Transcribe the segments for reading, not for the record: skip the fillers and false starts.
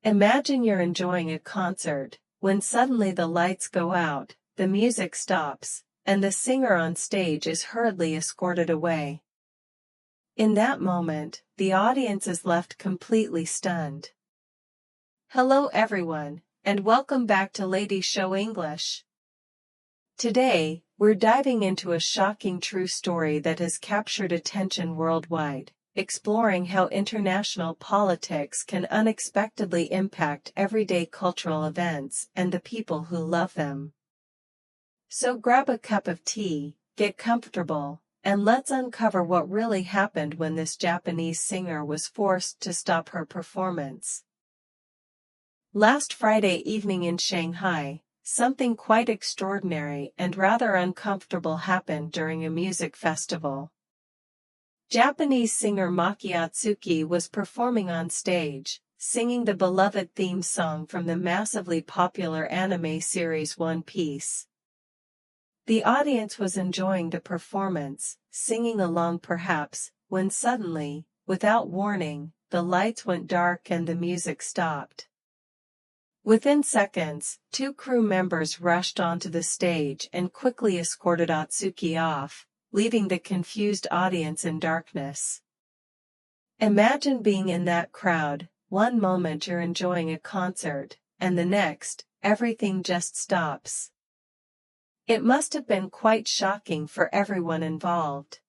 Imagine you're enjoying a concert, when suddenly the lights go out, the music stops, and the singer on stage is hurriedly escorted away. In that moment, the audience is left completely stunned. Hello everyone, and welcome back to Lady Show English. Today, we're diving into a shocking true story that has captured attention worldwide, exploring how international politics can unexpectedly impact everyday cultural events and the people who love them. So grab a cup of tea, get comfortable, and let's uncover what really happened when this Japanese singer was forced to stop her performance. Last Friday evening in Shanghai, something quite extraordinary and rather uncomfortable happened during a music festival. Japanese singer Maki Atsuki was performing on stage, singing the beloved theme song from the massively popular anime series One Piece. The audience was enjoying the performance, singing along perhaps, when suddenly, without warning, the lights went dark and the music stopped. Within seconds, two crew members rushed onto the stage and quickly escorted Atsuki off, leaving the confused audience in darkness. Imagine being in that crowd. One moment you're enjoying a concert, and the next, everything just stops. It must have been quite shocking for everyone involved.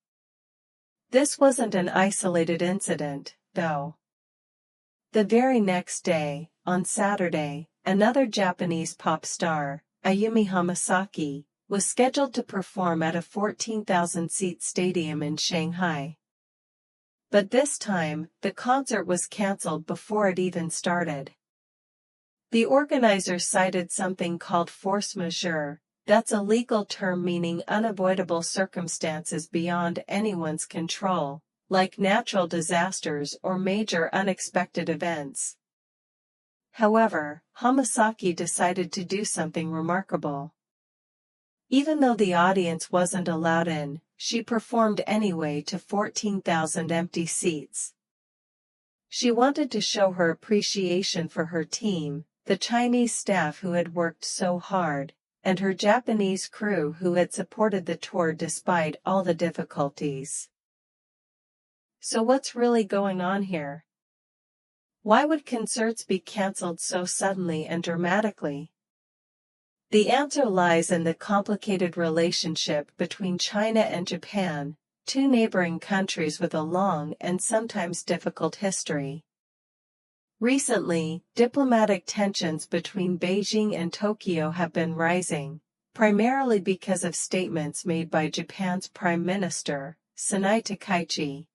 This wasn't an isolated incident, though. The very next day, on Saturday, another Japanese pop star, Ayumi Hamasaki, was scheduled to perform at a 14,000-seat stadium in Shanghai. But this time, the concert was cancelled before it even started. The organizers cited something called force majeure. That's a legal term meaning unavoidable circumstances beyond anyone's control, like natural disasters or major unexpected events. However, Hamasaki decided to do something remarkable. Even though the audience wasn't allowed in, she performed anyway to 14,000 empty seats. She wanted to show her appreciation for her team, the Chinese staff who had worked so hard, and her Japanese crew who had supported the tour despite all the difficulties. So what's really going on here? Why would concerts be cancelled so suddenly and dramatically? The answer lies in the complicated relationship between China and Japan, two neighboring countries with a long and sometimes difficult history. Recently, diplomatic tensions between Beijing and Tokyo have been rising, primarily because of statements made by Japan's Prime Minister, Sanai Takaichi.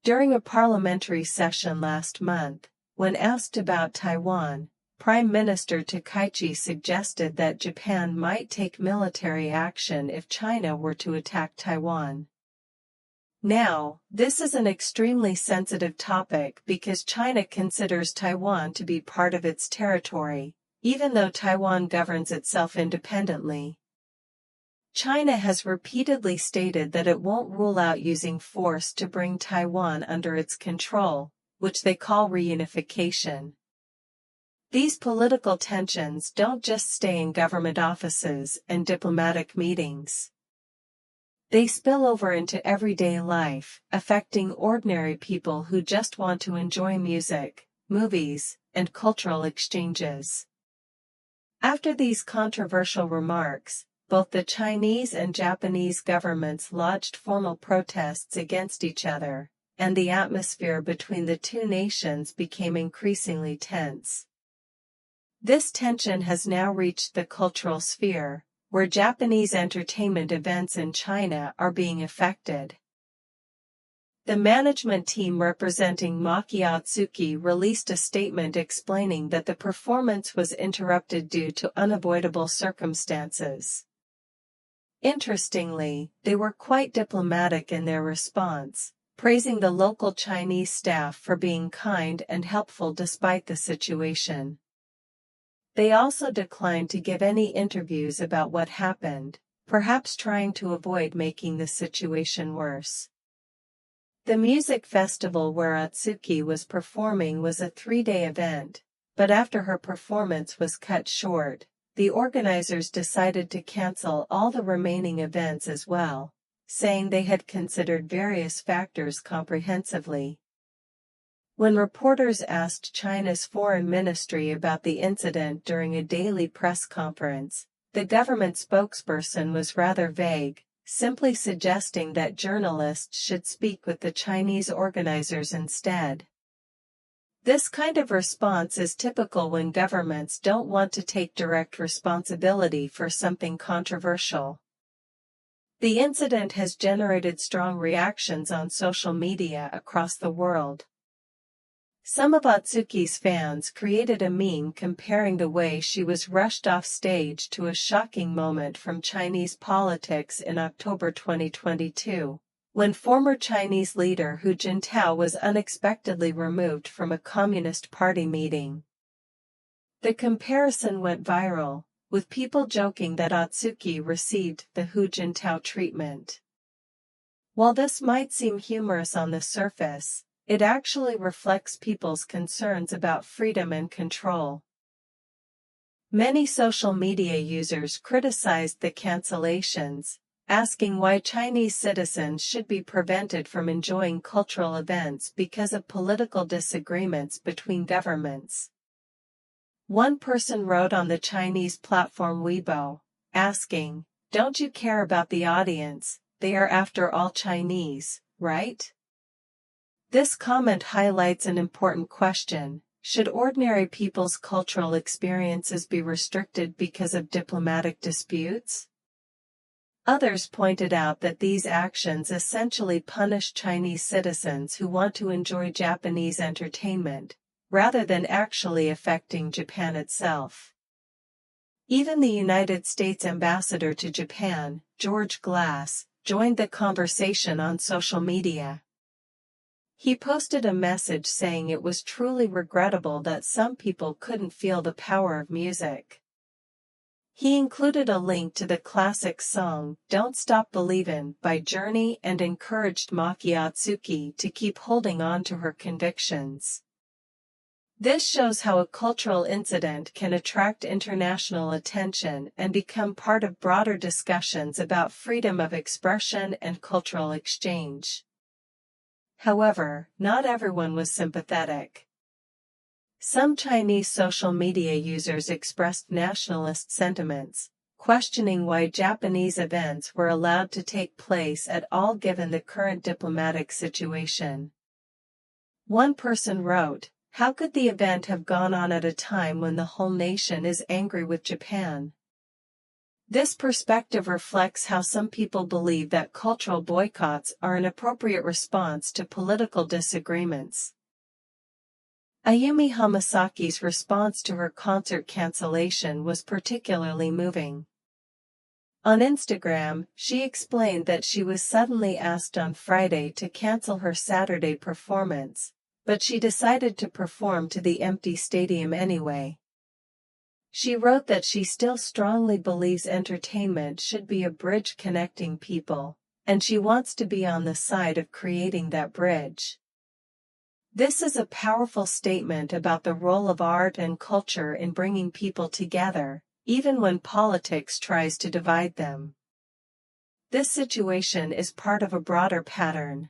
During a parliamentary session last month, when asked about Taiwan, Prime Minister Takaichi suggested that Japan might take military action if China were to attack Taiwan. Now, this is an extremely sensitive topic because China considers Taiwan to be part of its territory, even though Taiwan governs itself independently. China has repeatedly stated that it won't rule out using force to bring Taiwan under its control, which they call reunification. These political tensions don't just stay in government offices and diplomatic meetings. They spill over into everyday life, affecting ordinary people who just want to enjoy music, movies, and cultural exchanges. After these controversial remarks, both the Chinese and Japanese governments lodged formal protests against each other, and the atmosphere between the two nations became increasingly tense. This tension has now reached the cultural sphere, where Japanese entertainment events in China are being affected. The management team representing Maki Atsuki released a statement explaining that the performance was interrupted due to unavoidable circumstances. Interestingly, they were quite diplomatic in their response, praising the local Chinese staff for being kind and helpful despite the situation. They also declined to give any interviews about what happened, perhaps trying to avoid making the situation worse. The music festival where Atsuki was performing was a 3-day event, but after her performance was cut short, the organizers decided to cancel all the remaining events as well, saying they had considered various factors comprehensively. When reporters asked China's foreign ministry about the incident during a daily press conference, the government spokesperson was rather vague, simply suggesting that journalists should speak with the Chinese organizers instead. This kind of response is typical when governments don't want to take direct responsibility for something controversial. The incident has generated strong reactions on social media across the world. Some of Atsuki's fans created a meme comparing the way she was rushed off stage to a shocking moment from Chinese politics in October 2022, when former Chinese leader Hu Jintao was unexpectedly removed from a Communist Party meeting. The comparison went viral, with people joking that Atsuki received the Hu Jintao treatment. While this might seem humorous on the surface, it actually reflects people's concerns about freedom and control. Many social media users criticized the cancellations, asking why Chinese citizens should be prevented from enjoying cultural events because of political disagreements between governments. One person wrote on the Chinese platform Weibo, asking, "Don't you care about the audience? They are after all Chinese, right?" This comment highlights an important question: should ordinary people's cultural experiences be restricted because of diplomatic disputes? Others pointed out that these actions essentially punish Chinese citizens who want to enjoy Japanese entertainment, rather than actually affecting Japan itself. Even the United States ambassador to Japan, George Glass, joined the conversation on social media. He posted a message saying it was truly regrettable that some people couldn't feel the power of music. He included a link to the classic song "Don't Stop Believin'" by Journey and encouraged Maki Atsuki to keep holding on to her convictions. This shows how a cultural incident can attract international attention and become part of broader discussions about freedom of expression and cultural exchange. However, not everyone was sympathetic. Some Chinese social media users expressed nationalist sentiments, questioning why Japanese events were allowed to take place at all given the current diplomatic situation. One person wrote, "How could the event have gone on at a time when the whole nation is angry with Japan?" This perspective reflects how some people believe that cultural boycotts are an appropriate response to political disagreements. Ayumi Hamasaki's response to her concert cancellation was particularly moving. On Instagram, she explained that she was suddenly asked on Friday to cancel her Saturday performance, but she decided to perform to the empty stadium anyway. She wrote that she still strongly believes entertainment should be a bridge connecting people, and she wants to be on the side of creating that bridge. This is a powerful statement about the role of art and culture in bringing people together, even when politics tries to divide them. This situation is part of a broader pattern.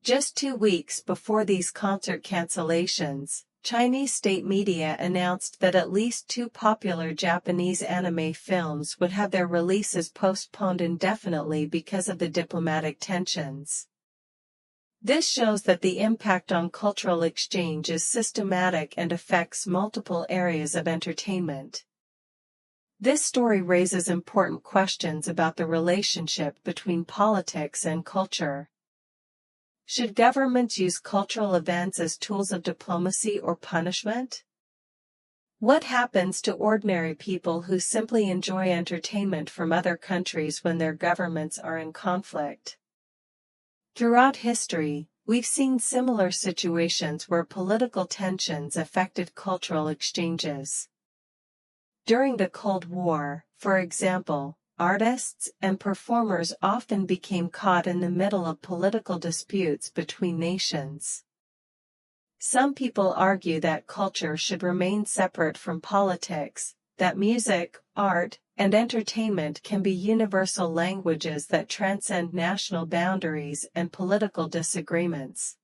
Just 2 weeks before these concert cancellations, Chinese state media announced that at least 2 popular Japanese anime films would have their releases postponed indefinitely because of the diplomatic tensions. This shows that the impact on cultural exchange is systematic and affects multiple areas of entertainment. This story raises important questions about the relationship between politics and culture. Should governments use cultural events as tools of diplomacy or punishment? What happens to ordinary people who simply enjoy entertainment from other countries when their governments are in conflict? Throughout history, we've seen similar situations where political tensions affected cultural exchanges. During the Cold War, for example, artists and performers often became caught in the middle of political disputes between nations. Some people argue that culture should remain separate from politics, that music, art, and entertainment can be universal languages that transcend national boundaries and political disagreements.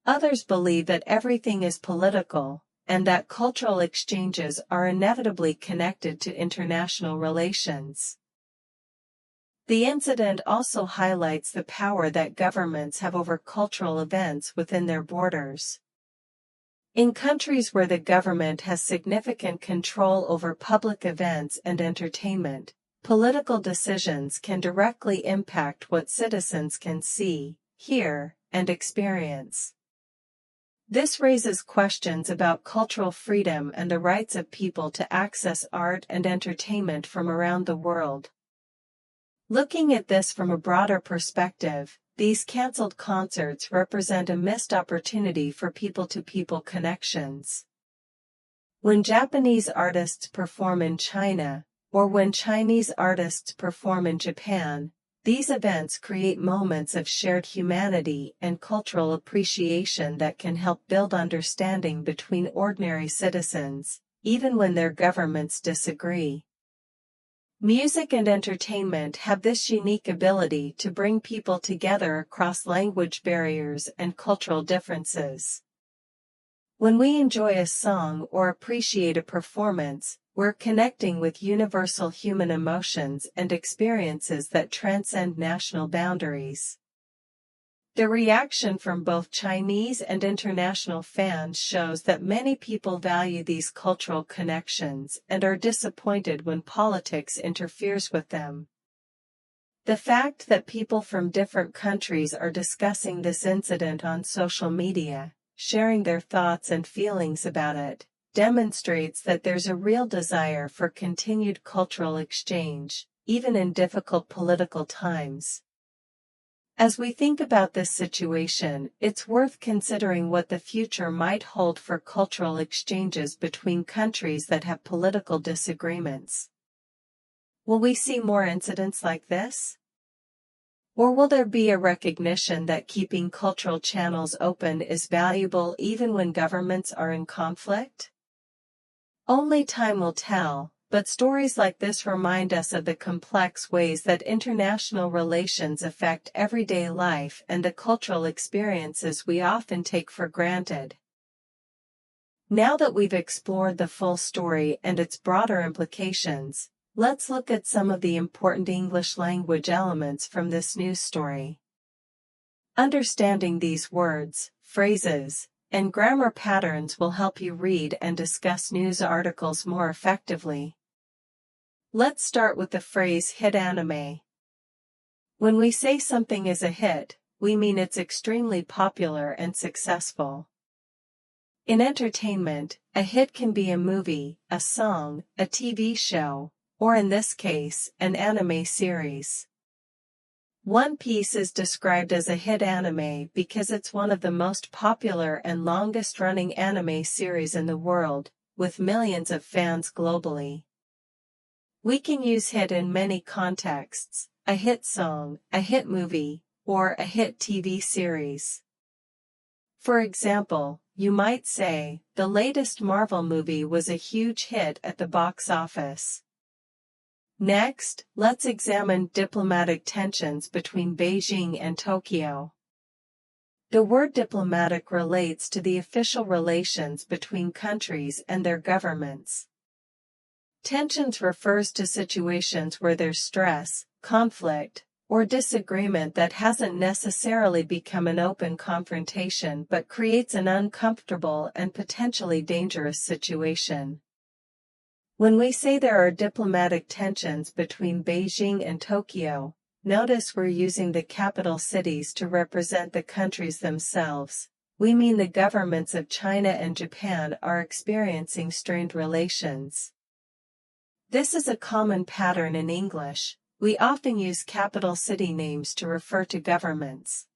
Others believe that everything is political, and that cultural exchanges are inevitably connected to international relations. The incident also highlights the power that governments have over cultural events within their borders. In countries where the government has significant control over public events and entertainment, political decisions can directly impact what citizens can see, hear, and experience. This raises questions about cultural freedom and the rights of people to access art and entertainment from around the world. Looking at this from a broader perspective, these cancelled concerts represent a missed opportunity for people-to-people connections. When Japanese artists perform in China, or when Chinese artists perform in Japan, these events create moments of shared humanity and cultural appreciation that can help build understanding between ordinary citizens, even when their governments disagree. Music and entertainment have this unique ability to bring people together across language barriers and cultural differences. When we enjoy a song or appreciate a performance, we're connecting with universal human emotions and experiences that transcend national boundaries. The reaction from both Chinese and international fans shows that many people value these cultural connections and are disappointed when politics interferes with them. The fact that people from different countries are discussing this incident on social media, sharing their thoughts and feelings about it, demonstrates that there's a real desire for continued cultural exchange, even in difficult political times. As we think about this situation, it's worth considering what the future might hold for cultural exchanges between countries that have political disagreements. Will we see more incidents like this? Or will there be a recognition that keeping cultural channels open is valuable even when governments are in conflict? Only time will tell, but stories like this remind us of the complex ways that international relations affect everyday life and the cultural experiences we often take for granted. Now that we've explored the full story and its broader implications, let's look at some of the important English language elements from this news story. Understanding these words, phrases, and grammar patterns will help you read and discuss news articles more effectively. Let's start with the phrase hit anime. When we say something is a hit, we mean it's extremely popular and successful. In entertainment, a hit can be a movie, a song, a TV show, or in this case, an anime series. One Piece is described as a hit anime because it's one of the most popular and longest-running anime series in the world, with millions of fans globally. We can use hit in many contexts: a hit song, a hit movie, or a hit TV series. For example, you might say, the latest Marvel movie was a huge hit at the box office. Next, let's examine diplomatic tensions between Beijing and Tokyo. The word diplomatic relates to the official relations between countries and their governments. Tensions refers to situations where there's stress, conflict, or disagreement that hasn't necessarily become an open confrontation but creates an uncomfortable and potentially dangerous situation. When we say there are diplomatic tensions between Beijing and Tokyo, notice we're using the capital cities to represent the countries themselves. We mean the governments of China and Japan are experiencing strained relations. This is a common pattern in English. We often use capital city names to refer to governments.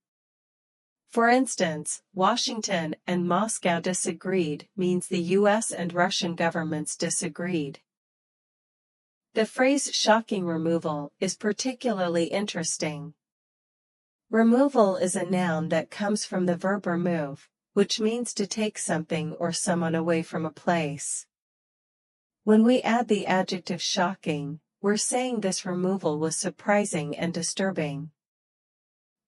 For instance, Washington and Moscow disagreed means the US and Russian governments disagreed. The phrase shocking removal is particularly interesting. Removal is a noun that comes from the verb remove, which means to take something or someone away from a place. When we add the adjective shocking, we're saying this removal was surprising and disturbing.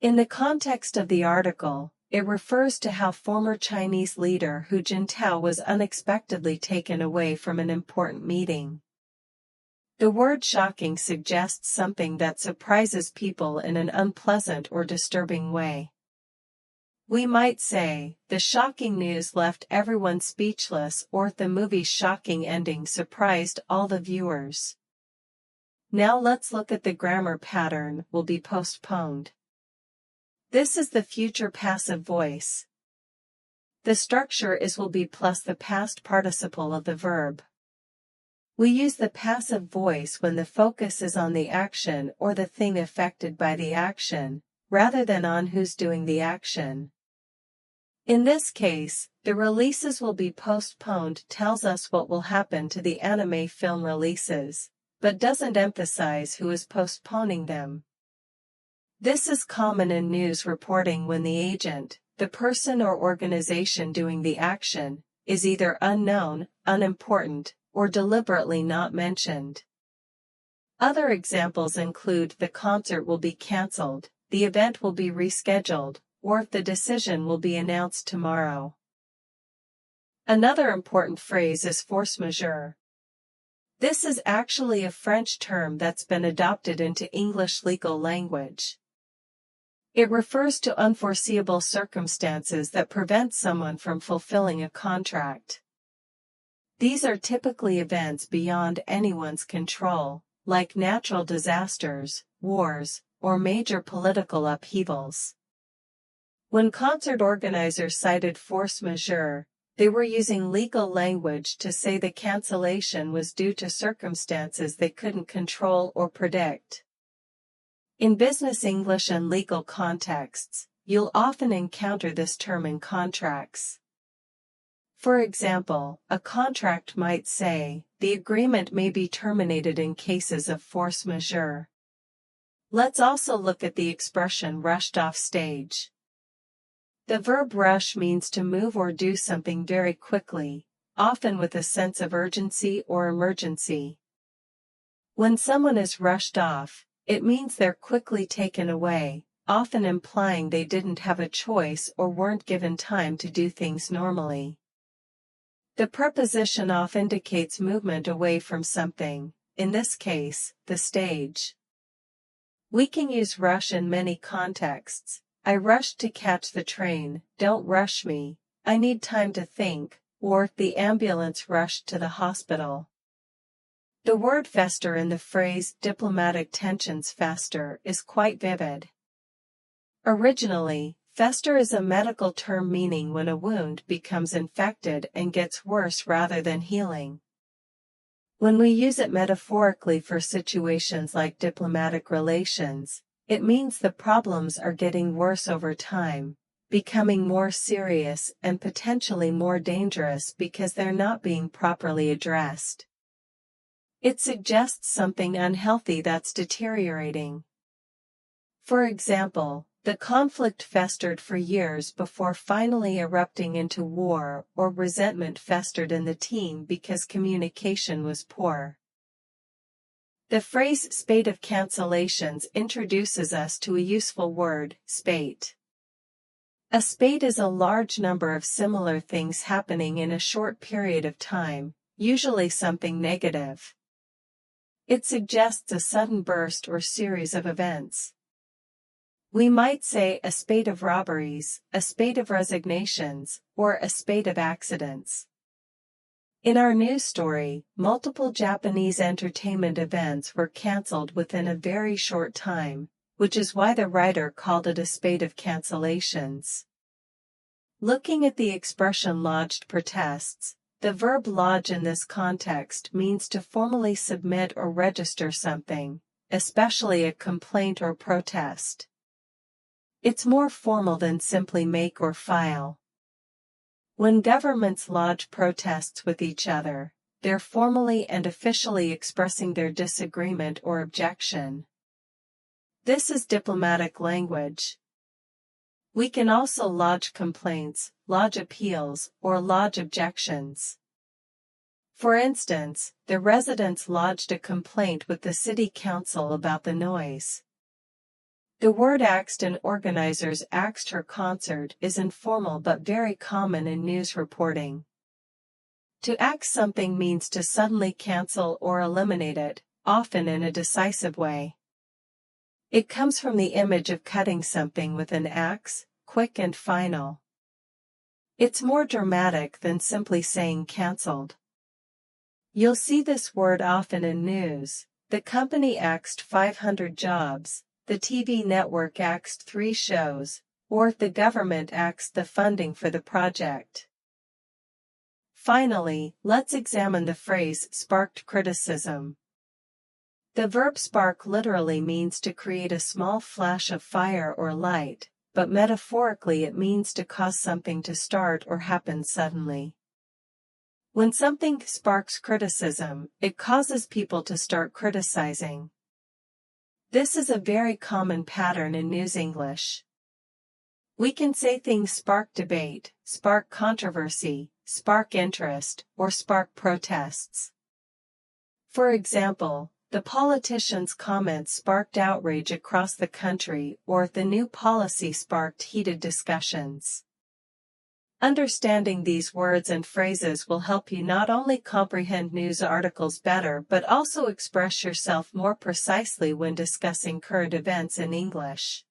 In the context of the article, it refers to how former Chinese leader Hu Jintao was unexpectedly taken away from an important meeting. The word shocking suggests something that surprises people in an unpleasant or disturbing way. We might say, the shocking news left everyone speechless, or the movie's shocking ending surprised all the viewers. Now let's look at the grammar pattern. Will be postponed. This is the future passive voice. The structure is will be plus the past participle of the verb. We use the passive voice when the focus is on the action or the thing affected by the action, rather than on who's doing the action. In this case, the releases will be postponed tells us what will happen to the anime film releases, but doesn't emphasize who is postponing them. This is common in news reporting when the agent, the person or organization doing the action, is either unknown, unimportant, or deliberately not mentioned. Other examples include the concert will be cancelled, the event will be rescheduled, or the decision will be announced tomorrow. Another important phrase is force majeure. This is actually a French term that's been adopted into English legal language. It refers to unforeseeable circumstances that prevent someone from fulfilling a contract. These are typically events beyond anyone's control, like natural disasters, wars, or major political upheavals. When concert organizers cited force majeure, they were using legal language to say the cancellation was due to circumstances they couldn't control or predict. In business English and legal contexts, you'll often encounter this term in contracts. For example, a contract might say, the agreement may be terminated in cases of force majeure. Let's also look at the expression rushed off stage. The verb rush means to move or do something very quickly, often with a sense of urgency or emergency. When someone is rushed off, it means they're quickly taken away, often implying they didn't have a choice or weren't given time to do things normally. The preposition off indicates movement away from something, in this case, the stage. We can use rush in many contexts. I rushed to catch the train, don't rush me, I need time to think, or the ambulance rushed to the hospital. The word fester in the phrase diplomatic tensions fester is quite vivid. Originally, fester is a medical term meaning when a wound becomes infected and gets worse rather than healing. When we use it metaphorically for situations like diplomatic relations, it means the problems are getting worse over time, becoming more serious and potentially more dangerous because they're not being properly addressed. It suggests something unhealthy that's deteriorating. For example, the conflict festered for years before finally erupting into war, or resentment festered in the team because communication was poor. The phrase spate of cancellations introduces us to a useful word, spate. A spate is a large number of similar things happening in a short period of time, usually something negative. It suggests a sudden burst or series of events. We might say a spate of robberies, a spate of resignations, or a spate of accidents. In our news story, multiple Japanese entertainment events were cancelled within a very short time, which is why the writer called it a spate of cancellations. Looking at the expression lodged protests, the verb lodge in this context means to formally submit or register something, especially a complaint or protest. It's more formal than simply make or file. When governments lodge protests with each other, they're formally and officially expressing their disagreement or objection. This is diplomatic language. We can also lodge complaints, lodge appeals, or lodge objections. For instance, the residents lodged a complaint with the city council about the noise. The word axed and organizers axed her concert is informal but very common in news reporting. To axe something means to suddenly cancel or eliminate it, often in a decisive way. It comes from the image of cutting something with an axe, quick and final. It's more dramatic than simply saying cancelled. You'll see this word often in news. The company axed 500 jobs, the TV network axed 3 shows, or the government axed the funding for the project. Finally, let's examine the phrase sparked criticism. The verb spark literally means to create a small flash of fire or light, but metaphorically it means to cause something to start or happen suddenly. When something sparks criticism, it causes people to start criticizing. This is a very common pattern in news English. We can say things spark debate, spark controversy, spark interest, or spark protests. For example, the politician's comments sparked outrage across the country, or the new policy sparked heated discussions. Understanding these words and phrases will help you not only comprehend news articles better but also express yourself more precisely when discussing current events in English.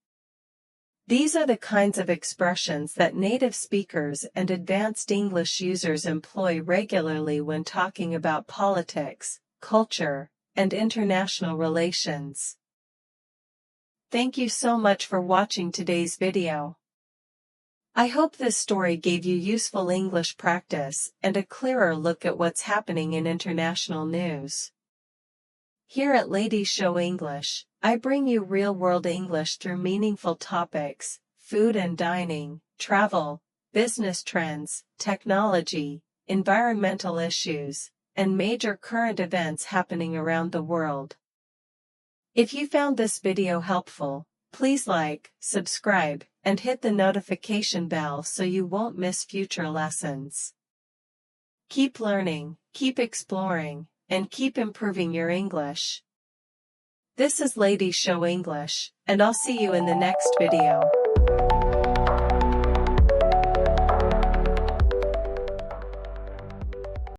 These are the kinds of expressions that native speakers and advanced English users employ regularly when talking about politics, culture, and international relations. Thank you so much for watching today's video. I hope this story gave you useful English practice and a clearer look at what's happening in international news. Here at Ladies Show English, I bring you real-world English through meaningful topics, food and dining, travel, business trends, technology, environmental issues, and major current events happening around the world. If you found this video helpful, please like, subscribe, and hit the notification bell so you won't miss future lessons. Keep learning, keep exploring, and keep improving your English. This is Ladies Show English, and I'll see you in the next video.